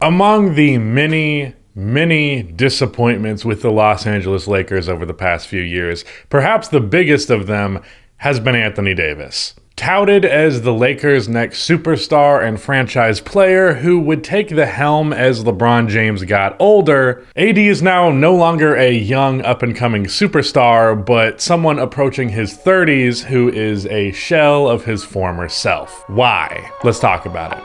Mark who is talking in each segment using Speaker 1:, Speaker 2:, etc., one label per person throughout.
Speaker 1: Among the many disappointments with the Los Angeles Lakers over the past few years, perhaps the biggest of them has been Anthony Davis. Touted as the Lakers' next superstar and franchise player who would take the helm as LeBron James got older, AD is now no longer a young up-and-coming superstar, but someone approaching his 30s who is a shell of his former self. Why? Let's talk about it.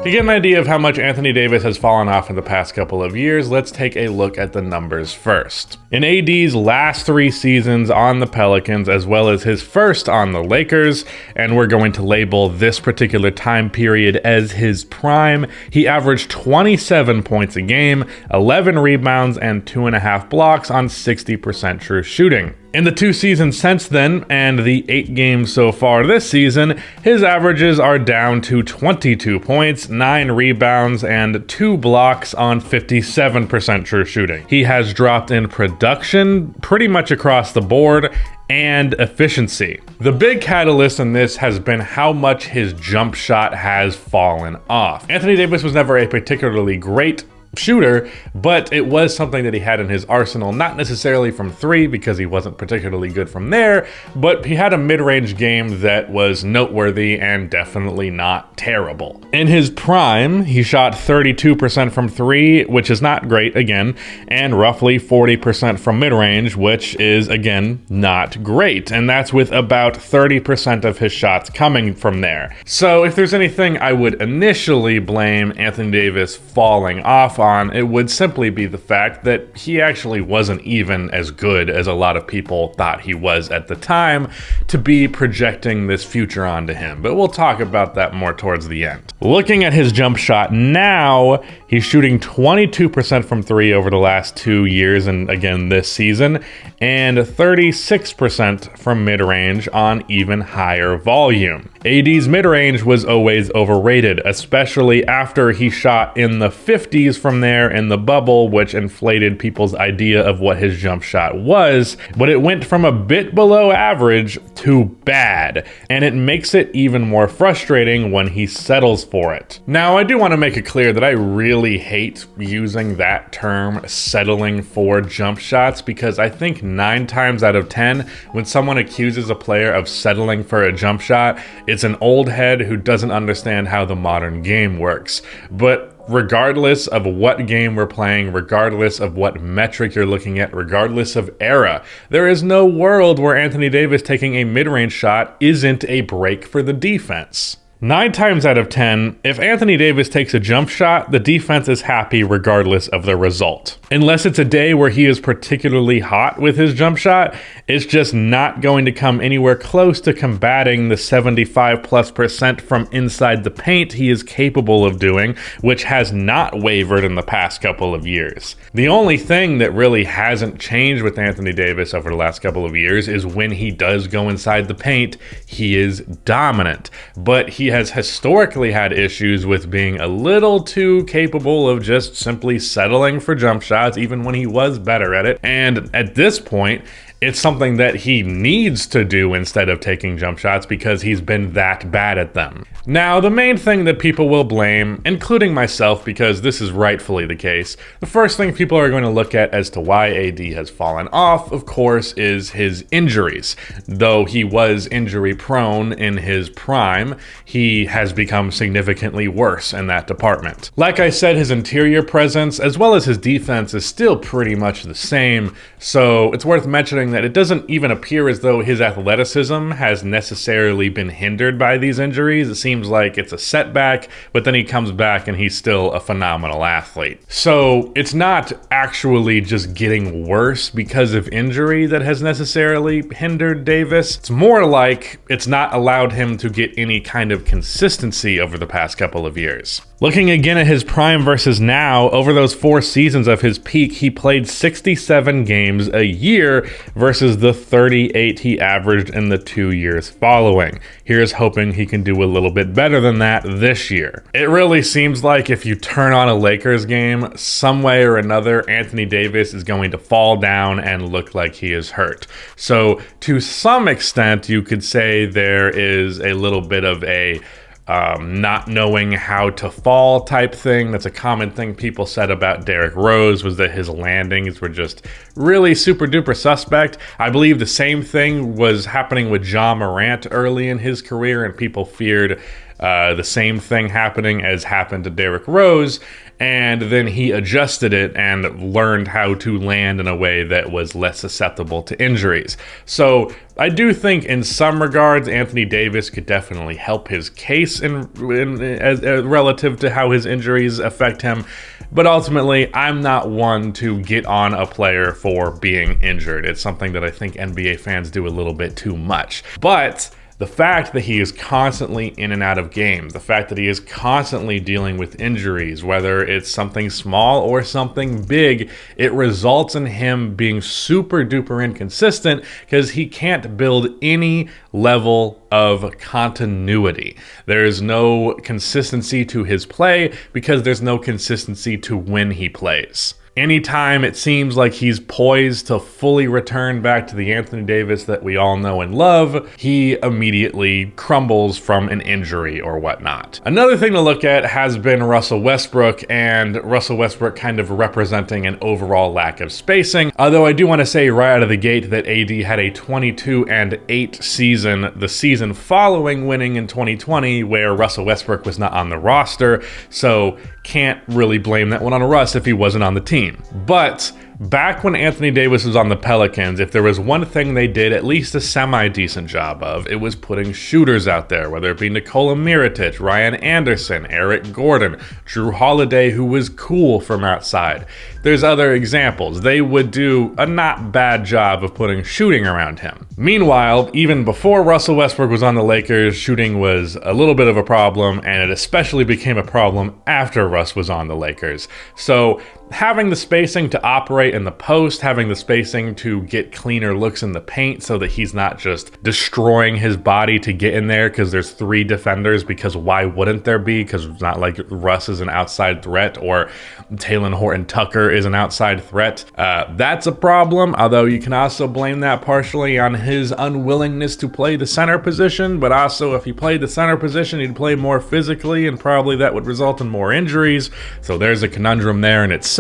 Speaker 1: To get an idea of how much Anthony Davis has fallen off in the past couple of years, let's take a look at the numbers first. In AD's last 3 seasons on the Pelicans, as well as his first on the Lakers, and we're going to label this particular time period as his prime, he averaged 27 points a game, 11 rebounds, and 2.5 blocks on 60% true shooting. In the 2 seasons since then, and the 8 games so far this season, his averages are down to 22 points, 9 rebounds, and 2 blocks on 57% true shooting. He has dropped in production pretty much across the board and efficiency. The big catalyst in this has been how much his jump shot has fallen off. Anthony Davis was never a particularly great shooter, but it was something that he had in his arsenal, not necessarily from 3 because he wasn't particularly good from there, but he had a mid-range game that was noteworthy and definitely not terrible. In his prime, he shot 32% from 3, which is not great again, and roughly 40% from mid-range, which is again not great, and that's with about 30% of his shots coming from there. So if there's anything I would initially blame Anthony Davis falling off on, it would simply be the fact that he actually wasn't even as good as a lot of people thought he was at the time to be projecting this future onto him. But we'll talk about that more towards the end. Looking at his jump shot now, he's shooting 22% from 3 over the last 2 years and again this season, and 36% from mid-range on even higher volume. AD's mid-range was always overrated, especially after he shot in the 50s from there in the bubble, which inflated people's idea of what his jump shot was, but it went from a bit below average to bad, and it makes it even more frustrating when he settles for it. Now, I do want to make it clear that I really hate using that term, settling for jump shots, because I think 9 times out of 10, when someone accuses a player of settling for a jump shot, it's an old head who doesn't understand how the modern game works. But regardless of what game we're playing, regardless of what metric you're looking at, regardless of era, there is no world where Anthony Davis taking a mid-range shot isn't a break for the defense. 9 times out of 10, if Anthony Davis takes a jump shot, the defense is happy regardless of the result. Unless it's a day where he is particularly hot with his jump shot, it's just not going to come anywhere close to combating the 75+% from inside the paint he is capable of doing, which has not wavered in the past couple of years. The only thing that really hasn't changed with Anthony Davis over the last couple of years is when he does go inside the paint, he is dominant. But he has historically had issues with being a little too capable of just simply settling for jump shots, even when he was better at it. And at this point, it's something that he needs to do instead of taking jump shots because he's been that bad at them. Now, the main thing that people will blame, including myself because this is rightfully the case, the first thing people are going to look at as to why AD has fallen off, of course, is his injuries. Though he was injury prone in his prime, he has become significantly worse in that department. Like I said, his interior presence as well as his defense is still pretty much the same, so it's worth mentioning that it doesn't even appear as though his athleticism has necessarily been hindered by these injuries. It seems like it's a setback, but then he comes back and he's still a phenomenal athlete. So it's not actually just getting worse because of injury that has necessarily hindered Davis. It's more like it's not allowed him to get any kind of consistency over the past couple of years. Looking again at his prime versus now, over those 4 seasons of his peak, he played 67 games a year versus the 38 he averaged in the 2 years following. Here's hoping he can do a little bit better than that this year. It really seems like if you turn on a Lakers game, some way or another, Anthony Davis is going to fall down and look like he is hurt. So to some extent, you could say there is a little bit of a not knowing how to fall type thing. That's a common thing people said about Derrick Rose, was that his landings were just really super duper suspect. I believe the same thing was happening with Ja Morant early in his career, and people feared the same thing happening as happened to Derrick Rose, and then he adjusted it and learned how to land in a way that was less susceptible to injuries. So I do think in some regards Anthony Davis could definitely help his case as relative to how his injuries affect him, but ultimately I'm not one to get on a player for being injured. It's something that I think NBA fans do a little bit too much. But the fact that he is constantly in and out of games, the fact that he is constantly dealing with injuries, whether it's something small or something big, it results in him being super duper inconsistent because he can't build any level of continuity. There's no consistency to his play because there's no consistency to when he plays. Anytime it seems like he's poised to fully return back to the Anthony Davis that we all know and love, he immediately crumbles from an injury or whatnot. Another thing to look at has been Russell Westbrook, and Russell Westbrook kind of representing an overall lack of spacing. Although I do want to say right out of the gate that AD had a 22-8 season the season following winning in 2020, where Russell Westbrook was not on the roster, so can't really blame that one on Russ if he wasn't on the team. But back when Anthony Davis was on the Pelicans, if there was one thing they did at least a semi-decent job of, it was putting shooters out there, whether it be Nikola Mirotic, Ryan Anderson, Eric Gordon, Drew Holiday, who was cool from outside. There's other examples. They would do a not bad job of putting shooting around him. Meanwhile, even before Russell Westbrook was on the Lakers, shooting was a little bit of a problem, and it especially became a problem after Russ was on the Lakers. So having the spacing to operate in the post, having the spacing to get cleaner looks in the paint so that he's not just destroying his body to get in there because there's 3 defenders, because why wouldn't there be? Because it's not like Russ is an outside threat or Talen Horton-Tucker is an outside threat. That's a problem, although you can also blame that partially on his unwillingness to play the center position, but also if he played the center position, he'd play more physically, and probably that would result in more injuries. So there's a conundrum there in itself.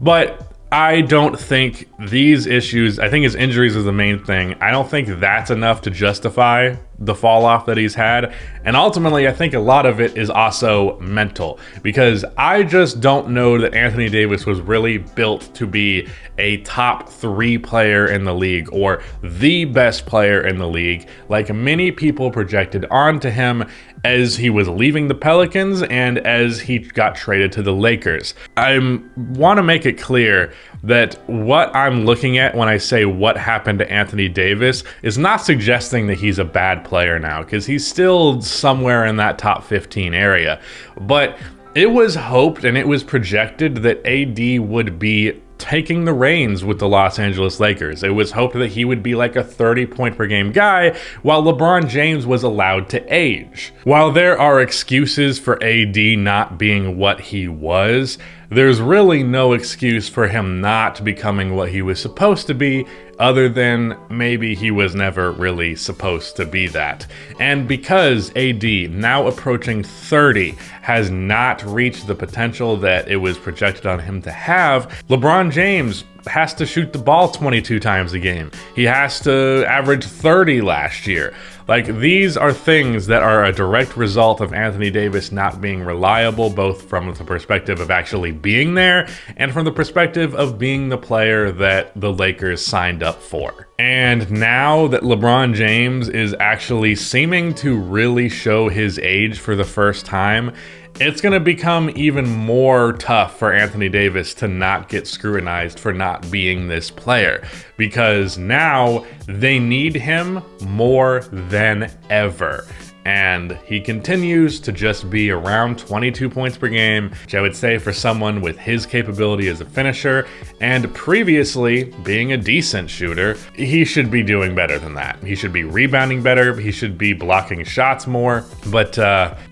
Speaker 1: But I don't think these issues, I think his injuries is the main thing. I don't think that's enough to justify the fall off that he's had. And ultimately, I think a lot of it is also mental, because I just don't know that Anthony Davis was really built to be a top 3 player in the league or the best player in the league, like many people projected onto him as he was leaving the Pelicans and as he got traded to the Lakers. I want to make it clear that what I'm looking at when I say what happened to Anthony Davis is not suggesting that he's a bad player now, because he's still somewhere in that top 15 area. But it was hoped and it was projected that AD would be taking the reins with the Los Angeles Lakers. It was hoped that he would be like a 30-point per game guy while LeBron James was allowed to age. While there are excuses for AD not being what he was, there's really no excuse for him not becoming what he was supposed to be, other than maybe he was never really supposed to be that. And because AD, now approaching 30, has not reached the potential that it was projected on him to have, LeBron James has to shoot the ball 22 times a game. He has to average 30 last year. Like, these are things that are a direct result of Anthony Davis not being reliable, both from the perspective of actually being there and from the perspective of being the player that the Lakers signed up for. And now that LeBron James is actually seeming to really show his age for the first time, it's going to become even more tough for Anthony Davis to not get scrutinized for not being this player, because now they need him more than ever. and he continues to just be around 22 points per game, which I would say for someone with his capability as a finisher and previously being a decent shooter, he should be doing better than that. He should be rebounding better, he should be blocking shots more, but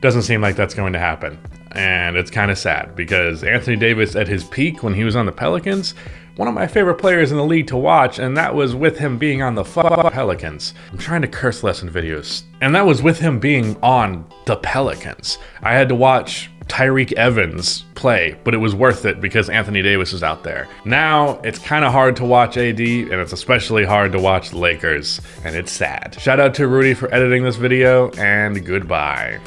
Speaker 1: doesn't seem like that's going to happen. And it's kind of sad because Anthony Davis at his peak when he was on the Pelicans, one of my favorite players in the league to watch, and that was with him being on the Pelicans. I'm trying to curse less in videos. And that was with him being on the Pelicans. I had to watch Tyreke Evans play, but it was worth it because Anthony Davis was out there. Now, it's kind of hard to watch AD, and it's especially hard to watch the Lakers, and it's sad. Shout out to Rudy for editing this video, and goodbye.